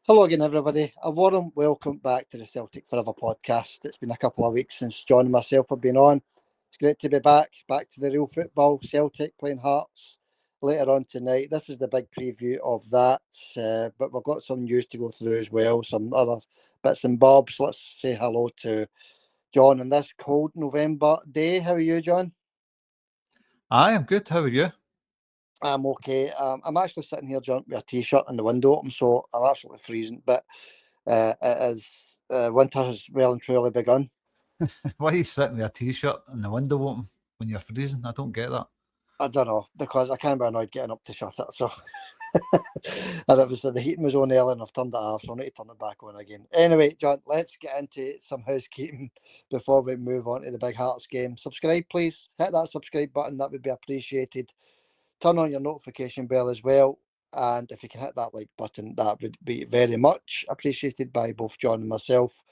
Hello again, everybody. A warm welcome back to the Celtic Forever podcast. It's been a couple of weeks since John and myself have been on. It's great to be back to the real football. Celtic playing Hearts later on tonight. This is the big preview of that, but we've got some news to go through as well, some other bits and bobs. Let's say hello to John on this cold November day. How are you, John? I am good. How are you? I'm okay. I'm actually sitting here, John, with a t-shirt and the window open, so I'm absolutely freezing. But it is winter has well and truly begun. Why are you sitting with a t-shirt and the window open when you're freezing? I don't get that. I don't know, because I can't be annoyed getting up to shut it. So, and it was the heating was on earlier, and I've turned it off, so I need to turn it back on again. Anyway, John, let's get into some housekeeping before we move on to the Big Hearts game. Subscribe, please. Hit that subscribe button; that would be appreciated. Turn on your notification bell as well, and if you can hit that like button, that would be very much appreciated by both John and myself.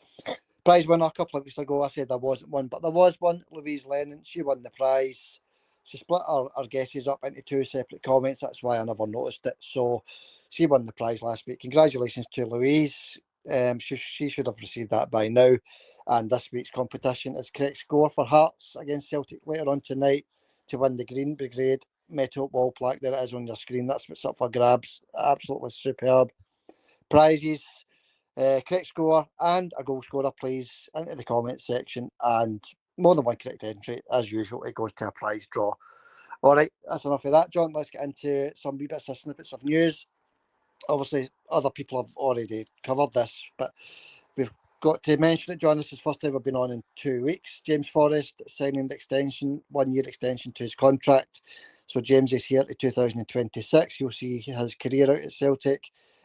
Prize winner a couple of weeks ago, I said there wasn't one, but there was one. Louise Lennon, she won the prize. She split our guesses up into two separate comments. That's why I never noticed it. So she won the prize last week. Congratulations to Louise. She should have received that by now. And this week's competition is correct score for Hearts against Celtic later on tonight to win the Green Brigade metal wall plaque. There it is on your screen. That's what's up for grabs. Absolutely superb prizes. Correct score and a goal scorer, please, into the comments section. And more than one correct entry, as usual, it goes to a prize draw. All right, that's enough of that, John. Let's get into some wee bits of snippets of news. Obviously, other people have already covered this, but we've got to mention it, John. This is the first time we've been on in 2 weeks. James Forrest signing the extension, 1 year extension to his contract. So James is here to 2026. You'll see his career out at Celtic.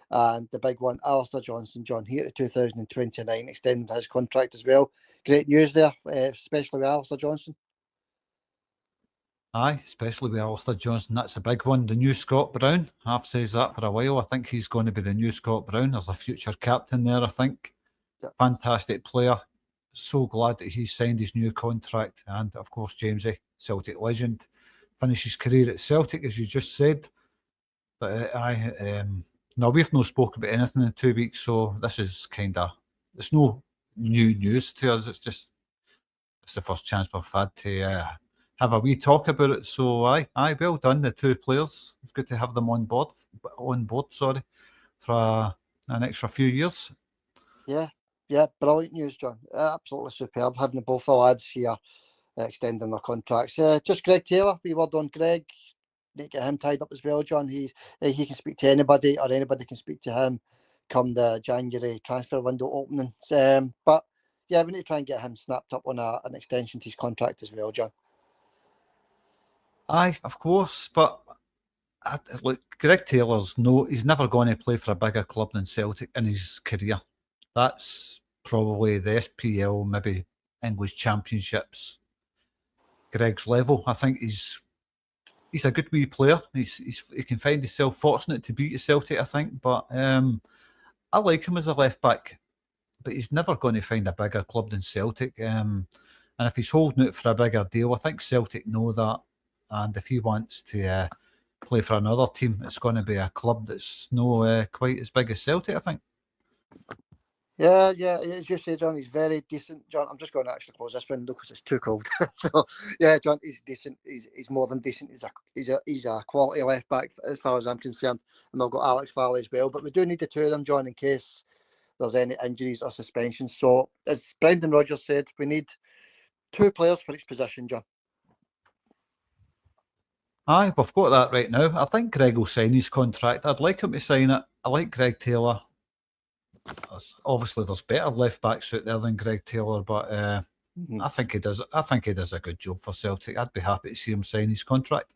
And the big one, Alistair Johnston, John, here to 2029, extending his contract as well. Great news there, especially with Alistair Johnston. Aye, especially with Alistair Johnston. That's a big one. The new Scott Brown. I've said that for a while. I think he's going to be the new Scott Brown. There's a future captain there, I think. Yeah. Fantastic player. So glad that he's signed his new contract. And, of course, Jamesy, Celtic legend. Finished his career at Celtic, as you just said. But no, we've not spoken about anything in 2 weeks, so this is it's no new news to us. It's the first chance we've had to have a wee talk about it. So aye, well done, the two players. It's good to have them on board, for an extra few years. Yeah, brilliant news, John. Absolutely superb having both the lads here extending their contracts. Just Greg Taylor, we word on Greg. Need to get him tied up as well, John. He can speak to anybody, or anybody can speak to him come the January transfer window opening. But yeah, we need to try and get him snapped up on an extension to his contract as well, John. Aye, of course, but look, Greg Taylor's he's never going to play for a bigger club than Celtic in his career. That's probably the SPL, maybe English Championships. Greg's level. I think he's a good wee player. He can find himself fortunate to beat Celtic, I think. But I like him as a left back, but he's never going to find a bigger club than Celtic. And if he's holding out for a bigger deal, I think Celtic know that. And if he wants to play for another team, it's going to be a club that's no quite as big as Celtic, I think. Yeah, as you say, John, he's very decent. John, I'm just going to actually close this window because it's too cold. So, yeah, John, he's decent. He's more than decent. He's a quality left back as far as I'm concerned. And we've got Alex Valley as well. But we do need the two of them, John, in case there's any injuries or suspensions. So, as Brendan Rodgers said, we need two players for each position, John. Aye, we've got that right now. I think Greg will sign his contract. I'd like him to sign it. I like Greg Taylor. Obviously, there's better left backs out there than Greg Taylor, but I think he does. I think he does a good job for Celtic. I'd be happy to see him sign his contract.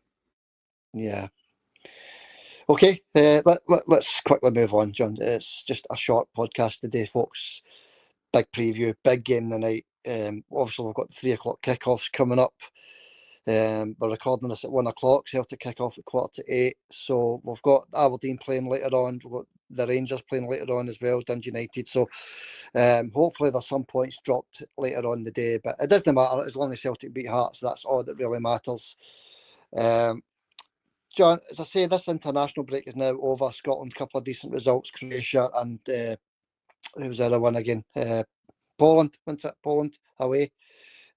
Yeah. Okay, let's quickly move on, John. It's just a short podcast today, folks. Big preview, big game tonight. Obviously, we've got the 3:00 kickoffs coming up. We're recording this at 1:00. Celtic kick off at 7:45. So we've got Aberdeen playing later on. We've got the Rangers playing later on as well, Dundee United. So hopefully there's some points dropped later on the day. But it doesn't matter as long as Celtic beat Hearts. That's all that really matters. John, as I say, this international break is now over. Scotland, a couple of decent results. Croatia and who was the other one again? Poland, wasn't it? Poland away.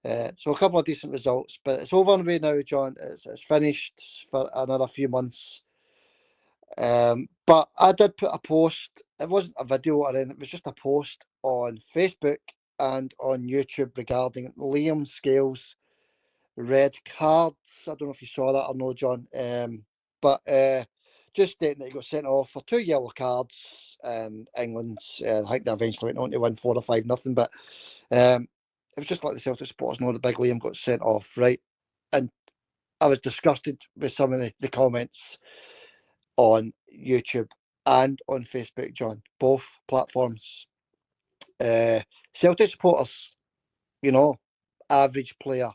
So a couple of decent results, but it's over and away now, John. It's finished for another few months. But I did put a post. It wasn't a video or anything. It was just a post on Facebook and on YouTube regarding Liam Scales' red cards. I don't know if you saw that or no, John. But just stating that he got sent off for 2 yellow cards in England. I think they eventually went on to win 4 or 5-0. But it was just like the Celtic supporters know that Big Liam got sent off, right? And I was disgusted with some of the comments on YouTube and on Facebook, John, both platforms. Celtic supporters, average player,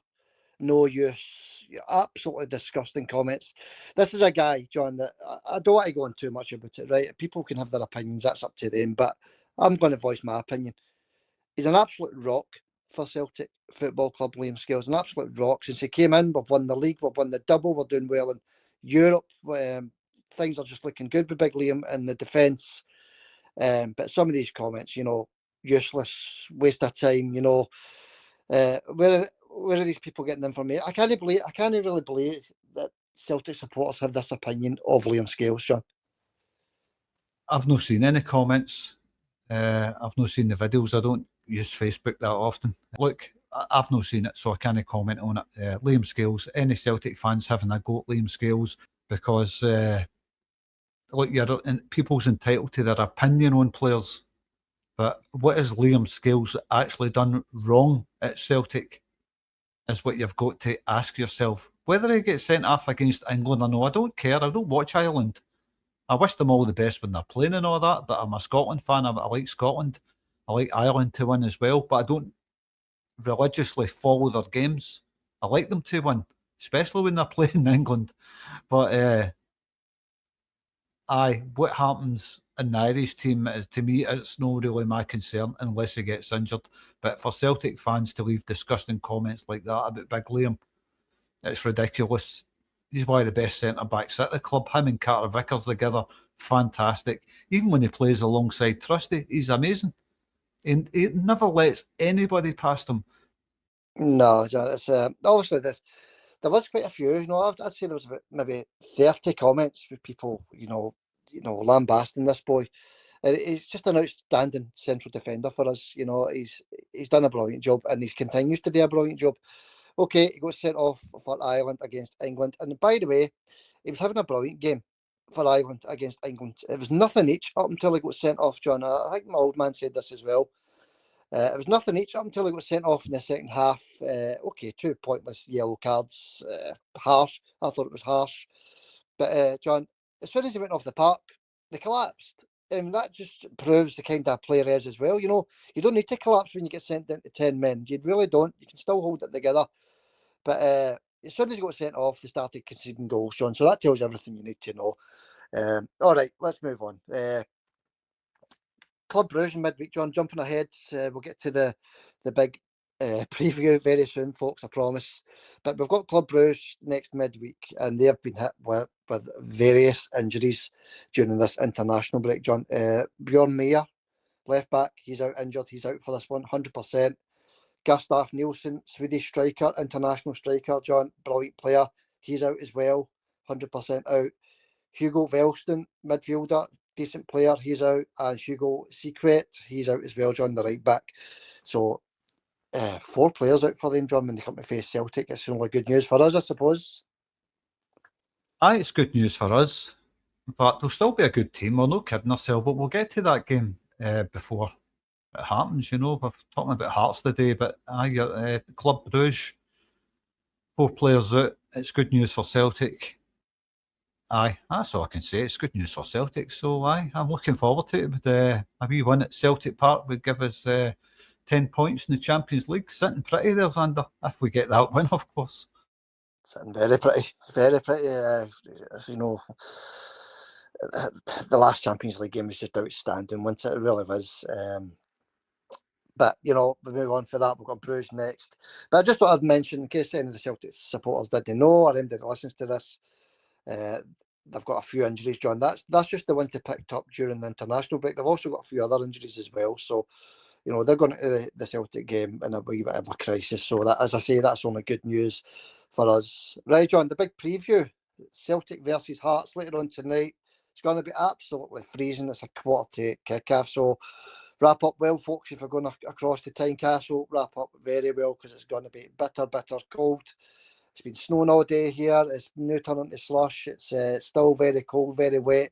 no use, absolutely disgusting comments. This is a guy, John, that I don't want to go on too much about it, right? People can have their opinions, that's up to them, but I'm going to voice my opinion. He's an absolute rock for Celtic Football Club, Liam Scales, an absolute rock. Since he came in, we've won the league, we've won the double, we're doing well in Europe. Things are just looking good with Big Liam in the defence. But some of these comments, useless, waste of time, where are these people getting them from? I can't really believe that Celtic supporters have this opinion of Liam Scales, John. I've not seen any comments. I've not seen the videos. I don't use Facebook that often. Look, I've not seen it, so I can't comment on it. Liam Scales, any Celtic fans having a go at Liam Scales because, look, people's entitled to their opinion on players, but what has Liam Scales actually done wrong at Celtic is what you've got to ask yourself. Whether he gets sent off against England or no, I don't care. I don't watch Ireland. I wish them all the best when they're playing and all that, but I'm a Scotland fan. I like Scotland. I like Ireland to win as well, but I don't religiously follow their games. I like them to win, especially when they're playing in England. But what happens in the Irish team, to me, it's not really my concern unless he gets injured. But for Celtic fans to leave disgusting comments like that about Big Liam, it's ridiculous. He's one of the best centre-backs at the club. Him and Carter Vickers together, fantastic. Even when he plays alongside Trusty, he's amazing. And he never lets anybody past him. No, John, it's obviously there was quite a few. I'd say there was about maybe 30 comments with people, lambasting this boy. And he's just an outstanding central defender for us. He's done a brilliant job, and he continues to do a brilliant job. Okay, he got sent off for Ireland against England. And by the way, he was having a brilliant game for Ireland against England. It was nothing each up until he got sent off, John. I think my old man said this as well. It was nothing each up until he got sent off in the second half. Okay, 2 pointless yellow cards. Harsh. I thought it was harsh. But, John, as soon as he went off the park, they collapsed. And that just proves the kind of player he is as well. You don't need to collapse when you get sent into 10 men. You really don't. You can still hold it together. But as soon as he got sent off, they started conceding goals, John. So that tells you everything you need to know. All right, let's move on. Club Bruges in midweek, John. Jumping ahead, we'll get to the big preview very soon, folks, I promise. But we've got Club Bruges next midweek, and they've been hit with various injuries during this international break, John. Bjorn Meyer, left back, he's out injured. He's out for this one, 100%. Gustav Nielsen, Swedish striker, international striker, John, brilliant player. He's out as well, 100% out. Hugo Velston, midfielder, decent player, he's out. And Hugo Secret, he's out as well, John, the right back. So 4 players out for them, John, when they come to face Celtic. It's only good news for us, I suppose. Aye, it's good news for us. But they'll still be a good team. We're not kidding ourselves, but we'll get to that game before it happens. We're talking about Hearts today, but Club Bruges, 4 players out. It's good news for Celtic. Aye, that's all I can say. It's good news for Celtic. So aye, I'm looking forward to it. But a wee win at Celtic Park would give us 10 points in the Champions League. Sitting pretty there, Xander, if we get that win, of course. Sitting very pretty, very pretty. The last Champions League game was just outstanding, wasn't it? It really was. But, we move on for that. We've got Bruges next. But I just thought I'd mention, in case any of the Celtic supporters didn't know or anybody that listens to this, they've got a few injuries, John. That's just the ones they picked up during the international break. They've also got a few other injuries as well. So, they're going to the Celtic game in a wee bit of a crisis. So that, as I say, that's only good news for us. Right, John, the big preview: Celtic versus Hearts later on tonight. It's going to be absolutely freezing. It's a 7:45 kick-off. So wrap up well, folks. If you're going across to Tynecastle, wrap up very well, because it's going to be bitter, bitter cold. It's been snowing all day here. It's now turning to slush. It's still very cold, very wet.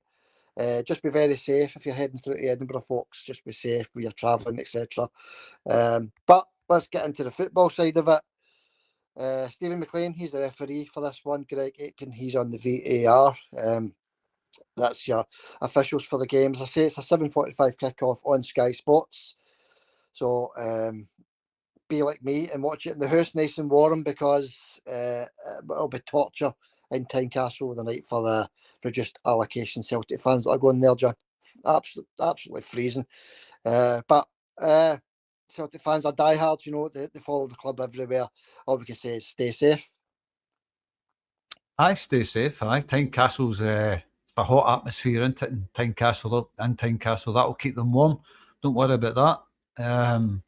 Just be very safe if you're heading through to Edinburgh, folks. Just be safe when you're travelling, etc. But let's get into the football side of it. Stephen McLean, he's the referee for this one. Greg Aitken, he's on the VAR. That's your officials for the game. As I say, it's a 7:45 kick-off on Sky Sports. So be like me and watch it in the house nice and warm, because it'll be torture in Tynecastle the night for the reduced allocation Celtic fans that are going there, John. Absolutely freezing. But Celtic fans are diehards, they follow the club everywhere. All we can say is stay safe. Aye, stay safe. Aye, Tynecastle's a hot atmosphere, isn't it? In Tynecastle, that'll keep them warm. Don't worry about that.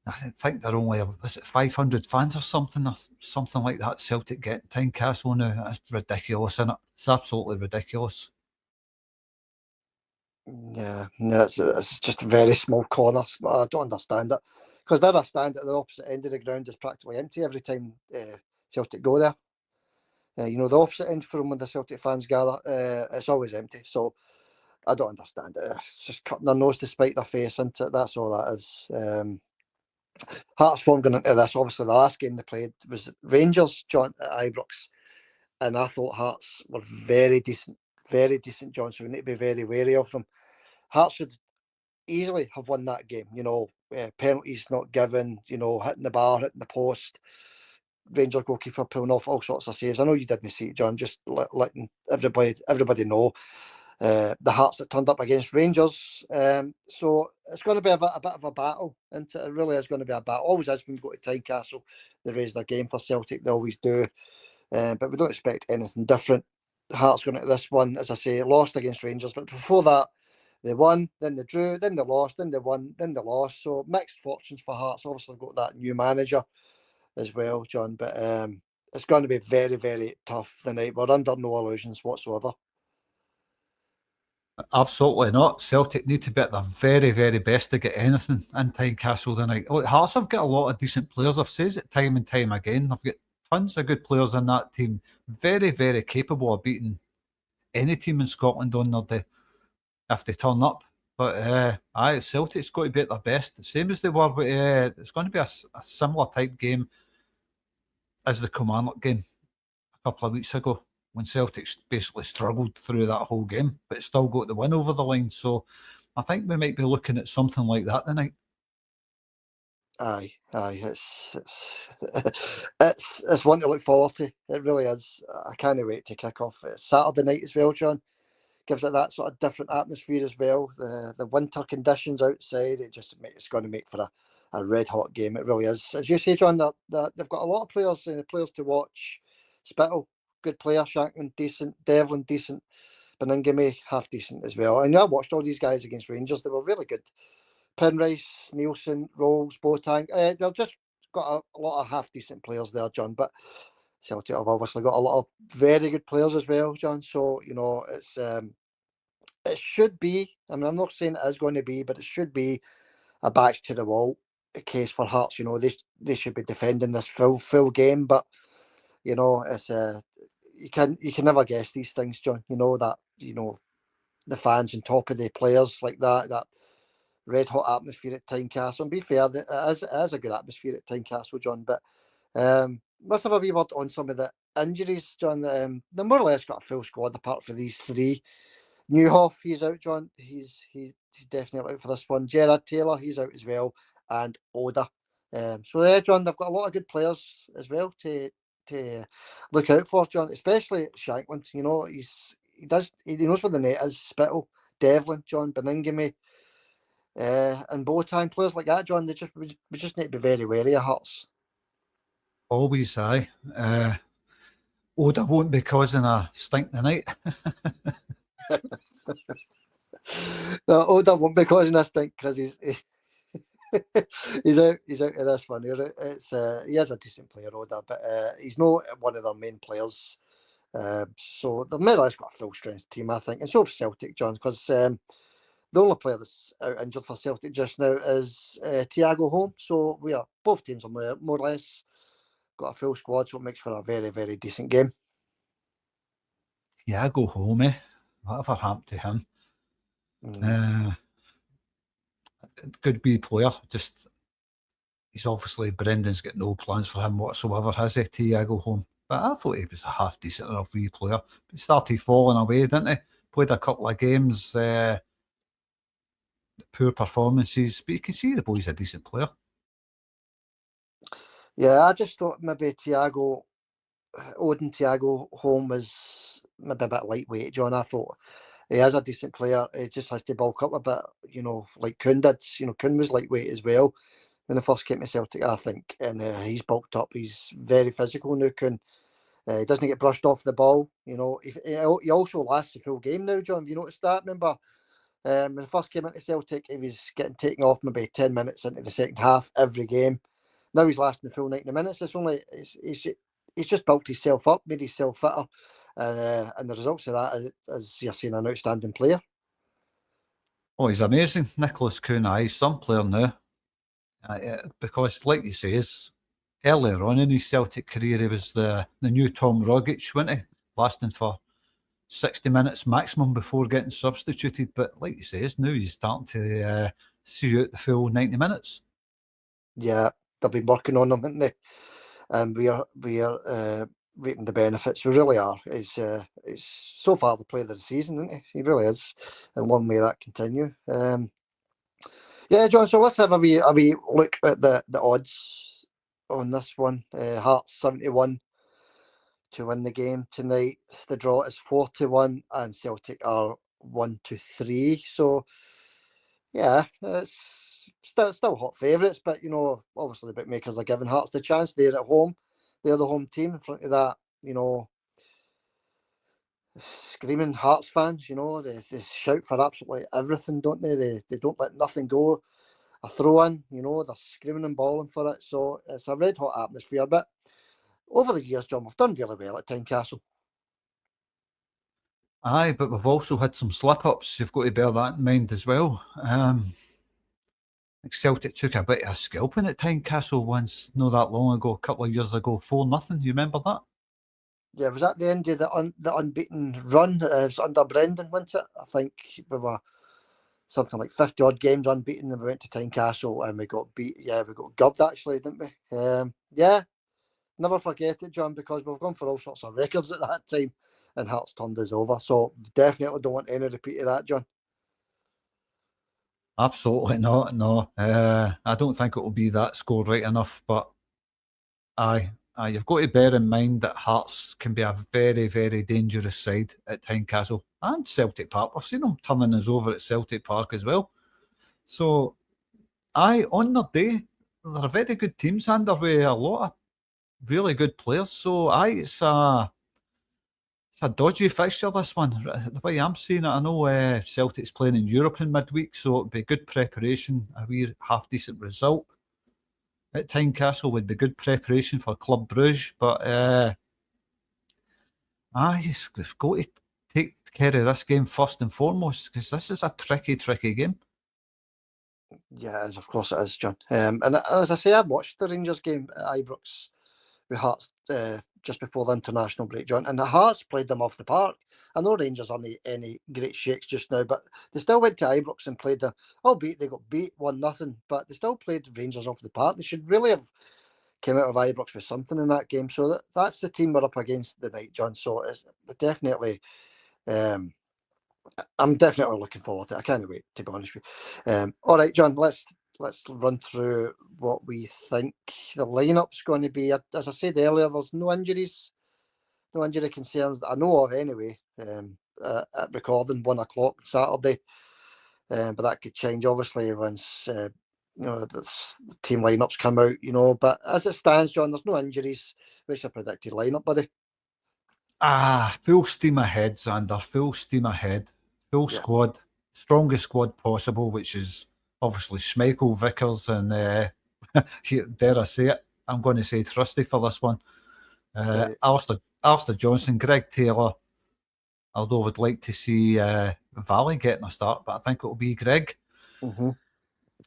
I think they're only, was it 500 fans or something like that Celtic get Tynecastle now. That's ridiculous, isn't it? It's absolutely ridiculous. Yeah, it's just a very small corner. I don't understand it, because there I stand at the opposite end of the ground is practically empty every time Celtic go there. The opposite end from when the Celtic fans gather, it's always empty. So I don't understand it. It's just cutting their nose to spite their face, isn't it? That's all that is. Hearts form going into this. Obviously, the last game they played was Rangers, John, at Ibrox, and I thought Hearts were very decent, John. So we need to be very wary of them. Hearts should easily have won that game. Penalties not given. Hitting the bar, hitting the post. Rangers goalkeeper pulling off all sorts of saves. I know you didn't see it, John. Just letting everybody know. The Hearts that turned up against Rangers. So it's going to be a bit of a battle, and it really is going to be a battle. Always is when you go to Tynecastle. They raise their game for Celtic. They always do. But we don't expect anything different. The Hearts going into this one, as I say, lost against Rangers, but before that, they won, then they drew, then they lost, then they won, then they lost. So mixed fortunes for Hearts. Obviously, got that new manager as well, John. But it's going to be very, very tough tonight. We're under no illusions whatsoever. Absolutely not. Celtic need to be at their very, very best to get anything in Tynecastle tonight. Look, Hearts have got a lot of decent players. I've said it time and time again. They've got tons of good players in that team. Very, very capable of beating any team in Scotland on their day if they turn up. But Celtic's got to be at their best, same as they were with. It's going to be a similar type game as the Kilmarnock game a couple of weeks ago, when Celtic basically struggled through that whole game, but still got the win over the line. So I think we might be looking at something like that tonight. Aye, it's one to look forward to. It really is. I can't wait to kick off. It's Saturday night as well, John. Gives it that sort of different atmosphere as well. The winter conditions outside, it's going to make for a red hot game. It really is. As you say, John, they've got a lot of players to watch. Spittle, good player. Shanklin, decent. Devlin, decent. Beningame, half decent as well. And I watched all these guys against Rangers. They were really good. Penrice, Nielsen, Rolls, Boateng. They've just got a lot of half decent players there, John. But Celtic have obviously got a lot of very good players as well, John. So it should be. I mean, I'm not saying it is going to be, but it should be a backs to the wall case for Hearts. They should be defending this full game. But it's you can never guess these things, John. The fans on top of the players like that red hot atmosphere at Tynecastle. And be fair, it is a good atmosphere at Tynecastle, John. But let's have a wee word on some of the injuries, John. They more or less got a full squad apart from these three. Newhoff, he's out, John. He's definitely out for this one. Gerard Taylor, he's out as well, and Oda. So yeah, John, they've got a lot of good players as well to look out for, John. Especially Shanklin. He knows where the net is. Spittle, Devlin, John, Beningame, and Boateng, players like that, John. We just need to be very wary of Hearts. Always, aye. Oda won't be causing a stink tonight. No, Oda won't be causing this thing because he's out of this one here. It's he is a decent player, Oda, but he's not one of their main players. So they've more or less got a full strength team, I think, and so for Celtic, John, because the only player that's out injured for Celtic just now is Thiago Holm. So we are both teams are more or less got a full squad, so it makes for a very, very decent game. Thiago Holm, whatever happened to him? Good wee player. Just he's obviously Brendan's got no plans for him whatsoever, has he, Thiago Holm? But I thought he was a half decent enough wee player. He started falling away, didn't he? Played a couple of games, poor performances, but you can see the boy's a decent player. Yeah, I just thought maybe Thiago Holm was maybe a bit lightweight, John. I thought he is a decent player. He just has to bulk up a bit, like Kuhn did. Kuhn was lightweight as well when he first came to Celtic, I think, and he's bulked up. He's very physical now, Kuhn. He doesn't get brushed off the ball. He also lasts the full game now, John. Have you noticed that? Remember, when he first came into Celtic, he was getting taken off maybe 10 minutes into the second half every game. Now he's lasting the full 90 minutes. He's just built himself up, made himself fitter, and the results of that is you're seeing an outstanding player. Oh, he's amazing, Nicholas Kuhn. He's some player now. Because, like he says, earlier on in his Celtic career, he was the new Tom Rogic, wasn't he? Lasting for 60 minutes maximum before getting substituted. But like he says, now he's starting to see out the full 90 minutes. Yeah, they've been working on him, haven't they? And we are reaping the benefits. We really are. He's so far the player of the season, isn't he? He really is. And long may that continue. Yeah, John, so let's have a wee look at the odds on this one. Hearts 71 to win the game tonight. The draw is 4-1 and Celtic are 1-3. So yeah, it's still hot favourites, but obviously the bookmakers are giving Hearts the chance. They're at home. They're the home team in front of that, screaming Hearts fans, they shout for absolutely everything, don't they? They don't let nothing go. A throw in, they're screaming and bawling for it. So it's a red hot atmosphere. But over the years, John, we've done really well at Tynecastle. Aye, but we've also had some slip-ups. You've got to bear that in mind as well. Celtic took a bit of a scalping at Tynecastle once, not that long ago, a couple of years ago, 4-0. You remember that? Yeah, was that the end of the unbeaten run? It was under Brendan, wasn't it? I think we were something like 50 odd games unbeaten, and we went to Tynecastle and we got beat. Yeah, we got gubbed actually, didn't we? Yeah, never forget it, John, because we've gone for all sorts of records at that time, and Hearts turned us over. So definitely don't want any repeat of that, John. Absolutely not. No, I don't think it will be that score right enough. But aye, you've got to bear in mind that Hearts can be a very, very dangerous side at Tynecastle and Celtic Park. We've seen them turning us over at Celtic Park as well. So, on their day, they're very good teams, and they're with a lot of really good players. So, it's a dodgy fixture, this one. The way I'm seeing it, I know Celtic's playing in Europe in midweek, so it'd be good preparation, a wee half-decent result at Tynecastle would be good preparation for Club Brugge, but you've got to take care of this game first and foremost, because this is a tricky, tricky game. Yeah, it is, of course it is, John. And as I say, I watched the Rangers game at Ibrox with Hearts just before the international break, John, and the Hearts played them off the park. I know Rangers aren't any great shakes just now, but they still went to Ibrox and played them, albeit they got beat 1-0, but they still played Rangers off the park. They should really have came out of Ibrox with something in that game. So that's the team we're up against tonight, John. So it's definitely, I'm definitely looking forward to it. I can't wait, to be honest with you. All right, John, let's run through what we think the lineup's going to be. As I said earlier, there's no injuries, no injury concerns that I know of anyway. At recording 1 o'clock Saturday, but that could change obviously once the team lineups come out. But as it stands, John, there's no injuries. What's your predicted lineup, buddy? Full steam ahead, Xander. Full steam ahead. Full Yeah. squad. Strongest squad possible, which is obviously Schmeichel, Vickers, and dare I say it, I'm going to say Trusty for this one. Right. Alistair Johnson, Greg Taylor, although I would like to see Valley getting a start, but I think it'll be Greg. Mm-hmm.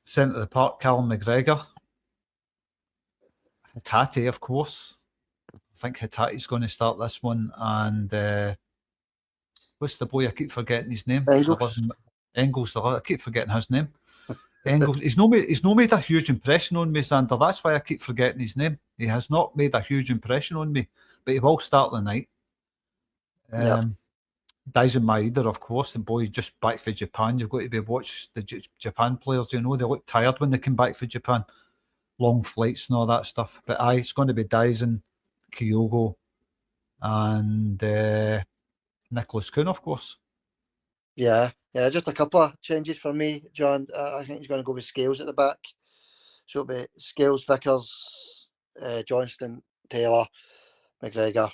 Centre of the park, Callum McGregor. Hatate, of course. I think Hatate's going to start this one. And what's the boy? I keep forgetting his name. Engels. Engels. I keep forgetting his name. Engels. He's not made a huge impression on me, Sander. That's why I keep forgetting his name. He has not made a huge impression on me, but he will start the night. Yeah. Daisen Maeda, of course, the boy just back for Japan. You've got to be watch the Japan players. You know, they look tired when they come back for Japan. Long flights and all that stuff. But it's going to be Daisen, Kyogo, and Nicholas Kuhn, of course. Yeah. Just a couple of changes for me, John. I think he's going to go with Scales at the back. So it'll be Scales, Vickers, Johnston, Taylor, McGregor,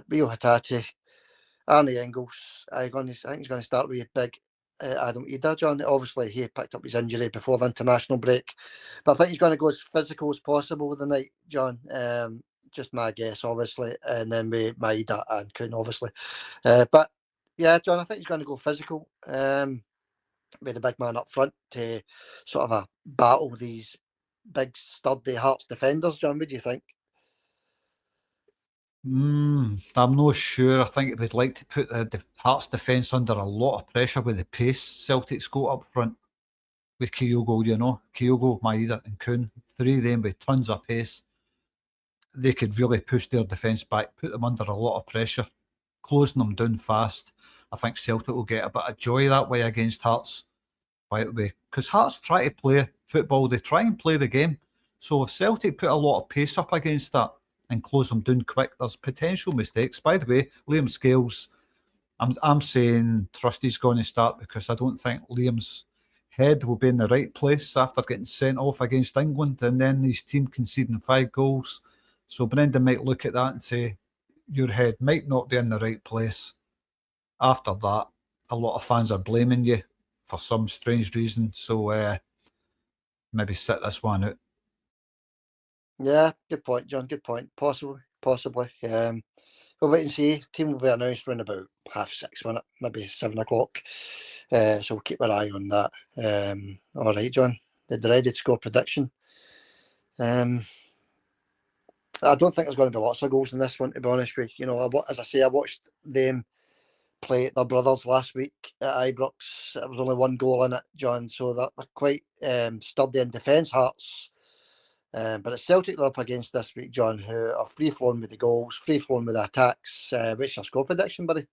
Rio Hatate, Arnie Engels. I think he's going to start with big Adam Ida, John. Obviously, he picked up his injury before the international break, but I think he's going to go as physical as possible with the night, John. Just my guess, obviously, and then with Maeda and Kuhn, obviously. But yeah, John, I think he's going to go physical. With the big man up front to sort of battle these big sturdy Hearts defenders, John. What do you think? I'm not sure. I think we'd like to put the Hearts defence under a lot of pressure with the pace Celtic's got up front with Kyogo, Kyogo, Maeda and Kuhn. Three of them with tons of pace. They could really push their defence back, put them under a lot of pressure, closing them down fast. I think Celtic will get a bit of joy that way against Hearts. Because Hearts try to play football, they try and play the game. So if Celtic put a lot of pace up against that and close them down quick, there's potential mistakes. By the way, Liam Scales, I'm saying Trusty's going to start because I don't think Liam's head will be in the right place after getting sent off against England and then his team conceding 5 goals. So Brendan might look at that and say, your head might not be in the right place. After that, a lot of fans are blaming you for some strange reason. So maybe sit this one out. Yeah, good point, John. Good point. Possibly. We'll wait and see. Team will be announced around about 6:30, won't it? Maybe 7:00. So we'll keep our eye on that. All right, John. The dreaded score prediction. I don't think there's going to be lots of goals in this one, to be honest with you. As I say, I watched them play their brothers last week at Ibrox. There was only 1 goal in it, John. So they're quite sturdy in defence, Hearts. But it's Celtic they're up against this week, John, who are free-flowing with the goals, free-flowing with the attacks. What's your score prediction, buddy?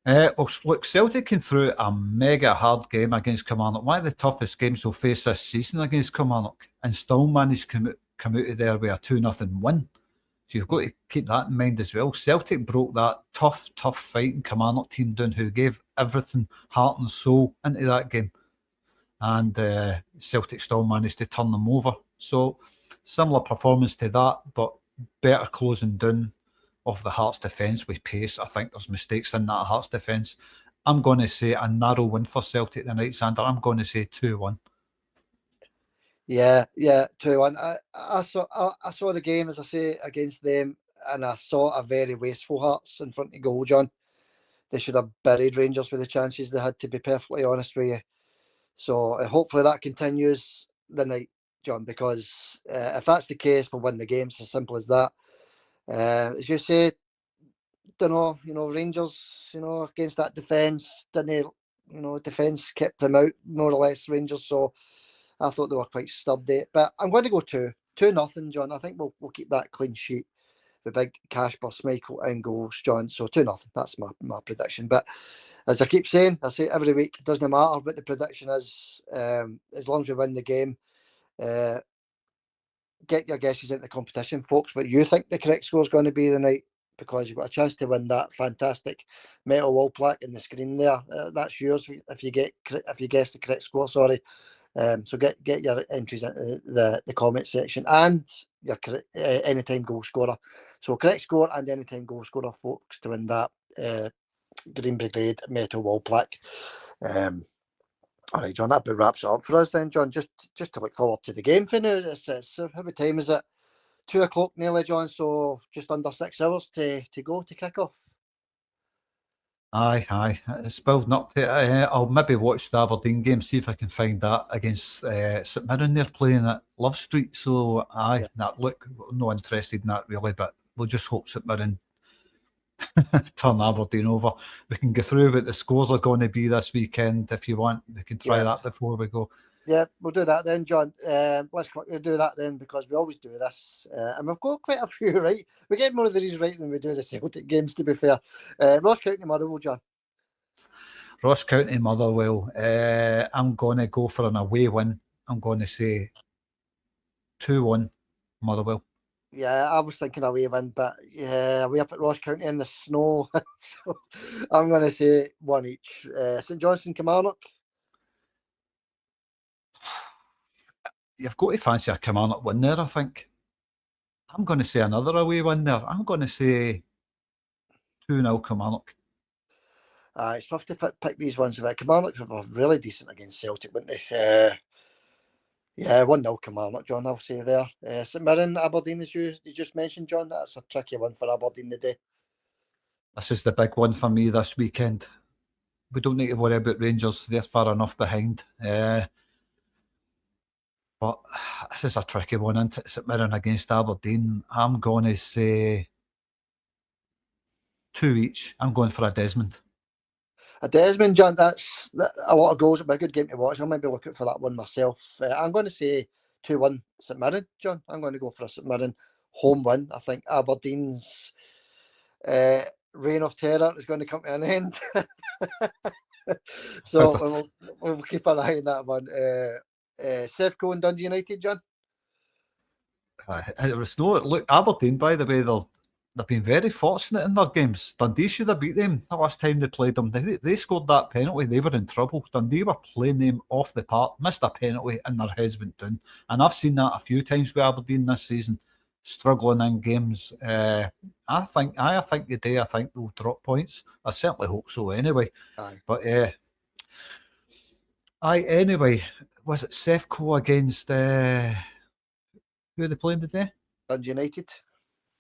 Well, look, Celtic came through a mega hard game against Kilmarnock, one of the toughest games they'll face this season against Kilmarnock, and still managed to come out of there with a 2-0 win. So you've got to keep that in mind as well. Celtic broke that tough fighting Kilmarnock team down who gave everything, heart and soul, into that game. And Celtic still managed to turn them over. So similar performance to that, but better closing down of the Hearts defence with pace. I think there's mistakes in that Hearts defence. I'm going to say a narrow win for Celtic tonight, Sander. I'm going to say 2-1. Yeah, 2-1. I saw the game, as I say, against them, and I saw a very wasteful Hearts in front of goal, John. They should have buried Rangers with the chances they had, to be perfectly honest with you. So hopefully that continues the night, John, because if that's the case, we'll win the game. It's as simple as that. As you say, Rangers, against that defence, didn't defence kept them out more or less, Rangers. So I thought they were quite sturdy. But I'm going to go 2-0, John. I think we'll keep that clean sheet. The big Kasper Schmeichel in goals, John. So 2-0. That's my prediction. But as I keep saying, I say every week, it doesn't matter what the prediction is, as long as we win the game. Get your guesses into the competition, folks. What you think the correct score is going to be the night, because you've got a chance to win that fantastic metal wall plaque in the screen there. That's yours if you guess the correct score. Sorry. So get your entries into the comment section, and your anytime goal scorer. So correct score and anytime goal scorer, folks, to win that Green Brigade metal wall plaque. All right, John, that about wraps it up for us then, John. Just to look forward to the game for now. It's how many time is it? 2:00 nearly, John. So just under 6 hours to go to kick off. Aye. It's building up to it. I'll maybe watch the Aberdeen game, see if I can find that against St Mirren. They're playing at Love Street. So, Yeah. look, not interested in that really, but we'll just hope St Mirren turn Aberdeen over. We can go through what the scores are going to be this weekend if you want. We can try that before we go. Yeah, we'll do that then, John. Let's quickly do that then, because we always do this. And we've got quite a few right. We get more of these right than we do the Celtic games, to be fair. Ross County Motherwell, John. Ross County Motherwell. I'm going to go for an away win. I'm going to say 2-1 Motherwell. Yeah, I was thinking away win, but yeah, we up at Ross County in the snow. So I'm going to say 1 each. St Johnstone, Kilmarnock. You've got to fancy a Kilmarnock win there, I think. I'm going to say another away win there. I'm going to say 2-0 Kilmarnock. It's tough to pick these ones. But Kilmarnock were really decent against Celtic, weren't they? Yeah, 1-0 Kilmarnock, John, I'll say there. St Mirren, Aberdeen, as you just mentioned, John. That's a tricky one for Aberdeen today. This is the big one for me this weekend. We don't need to worry about Rangers. They're far enough behind. But this is a tricky one, isn't it? St Mirren against Aberdeen. I'm going to say 2 each. I'm going for a Desmond. A Desmond, John, that's a lot of goals. It'll be a good game to watch. I might be looking for that one myself. I'm going to say 2-1 St Mirren, John. I'm going to go for a St Mirren home win. I think Aberdeen's reign of terror is going to come to an end. So we'll keep an eye on that one. Sevco and Dundee United, John. Look, Aberdeen, by the way, they've been very fortunate in their games. Dundee should have beat them the last time they played them. They scored that penalty. They were in trouble. Dundee were playing them off the park, missed a penalty, and their heads went down. And I've seen that a few times with Aberdeen this season, struggling in games. I think today, they'll drop points. I certainly hope so. Anyway, Aye. But anyway, was it Sevco against who are they playing today? Dundee United.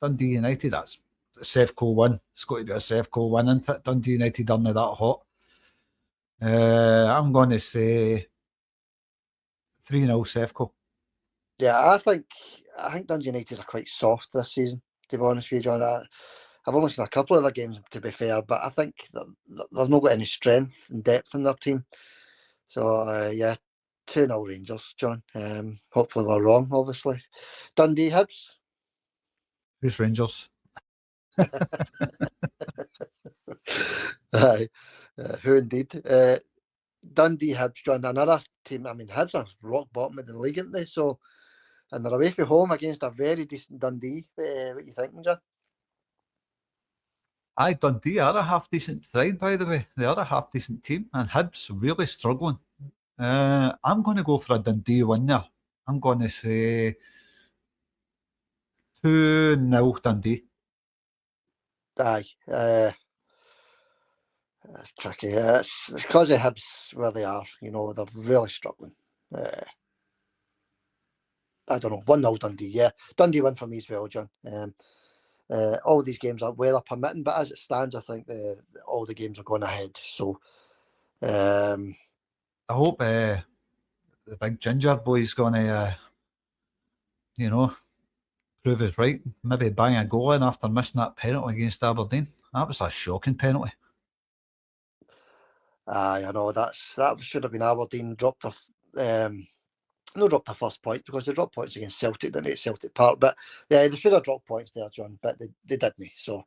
Dundee United, that's Sevco win. It's got to be a Sevco win, isn't it? Dundee United aren't that hot. I'm going to say 3-0 Sevco. Yeah, I think Dundee United are quite soft this season, to be honest with you, John. I've only seen a couple of their games, to be fair, but I think they've not got any strength and depth in their team. So, yeah, 2-0 Rangers, John. Hopefully we're wrong, obviously. Dundee Hibs. Who's Rangers? Aye, who indeed? Dundee Hibs, John. Another team. I mean, Hibs are rock bottom of the league, aren't they? So, and they're away from home against a very decent Dundee. What are you thinking, John? Dundee are a half-decent side, by the way. They are a half-decent team, and Hibs really struggling. I'm going to go for a Dundee win there. I'm going to say 2-0 Dundee. Aye. It's tricky. It's because of Hibs where they are. You know, they're really struggling. I don't know. 1-0 Dundee. Yeah, Dundee win for me as well, John. All these games are weather permitting, but as it stands, I think all the games are going ahead. So, I hope the big ginger boy's going to, prove us right. Maybe bang a goal in after missing that penalty against Aberdeen. That was a shocking penalty. I know that should have been Aberdeen dropped dropped their first point, because they dropped points against Celtic, didn't they, at Celtic Park? But yeah, they should have dropped points there, John, but they didn't. So,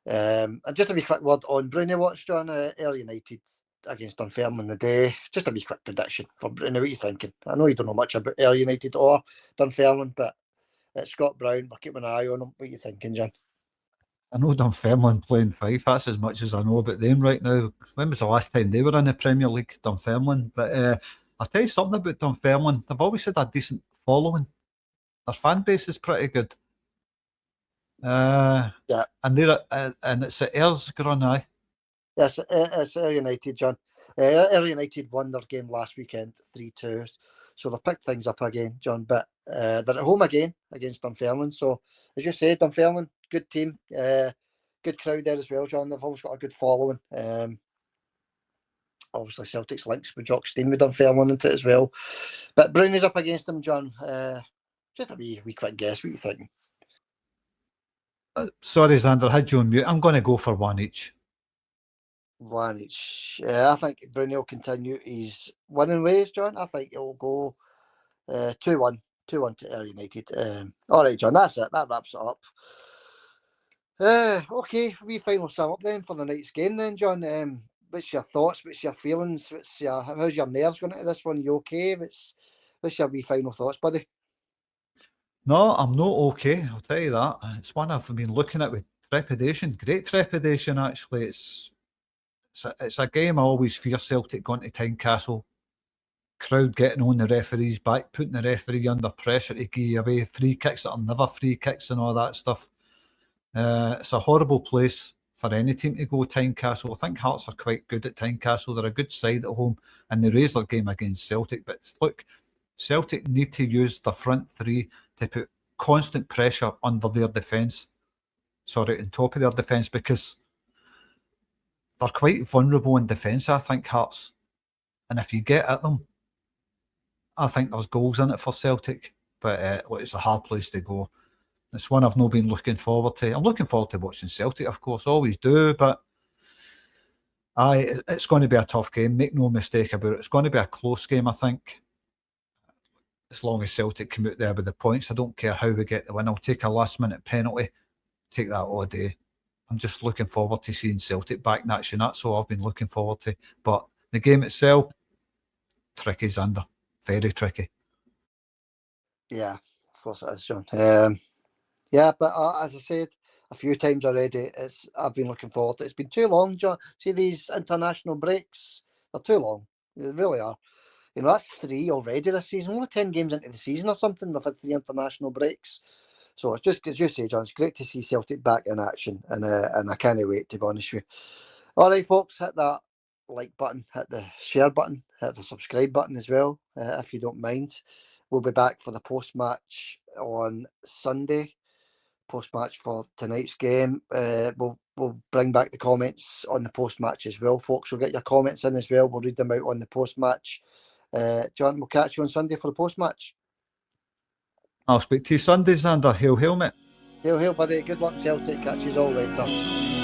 and just a wee quick word on Brunei Watch, John. Ayr United against Dunfermline today. Just a wee quick prediction for Brunei. What are you thinking? I know you don't know much about Ayr United or Dunfermline, but it's Scott Brown. We're keeping an eye on him. What are you thinking, John? I know Dunfermline playing Fife. That's as much as I know about them right now. When was the last time they were in the Premier League, Dunfermline? But I'll tell you something about Dunfermline. They've always had a decent following. Their fan base is pretty good. And it's at Ersgrun, aye. Yes, it's Ayr United, John. Ayr United won their game last weekend 3-2, so they picked things up again, John. But they're at home again against Dunfermline. So as you said, Dunfermline, good team, good crowd there as well, John. They've always got a good following. Obviously, Celtic's links with Jock Stein with Dunfermline into it as well. But Brownie's up against them, John. Just a wee quick guess. What you thinking? Sorry, Xander, I had you on mute. I'm going to go for one each. One each. I think Brownie will continue his winning ways, John. I think he'll go 2-1. 2-1 to Ayr United. All right, John, that's it. That wraps it up. Okay, we final sum up then for the night's game then, John. What's your thoughts? What's your feelings? How's your nerves going into this one? You okay? What's your wee final thoughts, buddy? No, I'm not okay. I'll tell you that. It's one I've been looking at with trepidation. Great trepidation, actually. It's a game I always fear Celtic going to Tynecastle. Crowd getting on the referee's back, putting the referee under pressure to give away free kicks that are never free kicks and all that stuff. It's a horrible place for any team to go, Tynecastle. I think Hearts are quite good at Tynecastle. They're a good side at home and they raise their game against Celtic. But look, Celtic need to use the front three to put constant pressure under their defence. Sorry, on top of their defence, because they're quite vulnerable in defence, I think, Hearts. And if you get at them, I think there's goals in it for Celtic. But it's a hard place to go. It's one I've not been looking forward to. I'm looking forward to watching Celtic, of course, always do, but it's going to be a tough game. Make no mistake about it. It's going to be a close game, I think. As long as Celtic come out there with the points, I don't care how we get the win. I'll take a last-minute penalty. Take that all day. I'm just looking forward to seeing Celtic back in action. That's all I've been looking forward to. But the game itself, tricky, Xander. Very tricky. Yeah, of course it is, John. Yeah, but as I said a few times already, I've been looking forward to it. It's been too long, John. See, these international breaks, they're too long. They really are. You know, that's 3 already this season. Only 10 games into the season or something. We've had 3 international breaks. So it's just, as you say, John, it's great to see Celtic back in action. And I can't wait, to be honest with you. All right, folks, hit that like button, hit the share button, hit the subscribe button as well, if you don't mind. We'll be back for the post-match on Sunday. Post-match for tonight's game. We'll bring back the comments on the post-match as well, folks. We'll get your comments in as well. We'll read them out on the post-match. John, we'll catch you on Sunday for the post-match. I'll speak to you Sunday, Xander. Hail, hail, mate. Hail, hail, buddy. Good luck, Celtic. Catch you all later.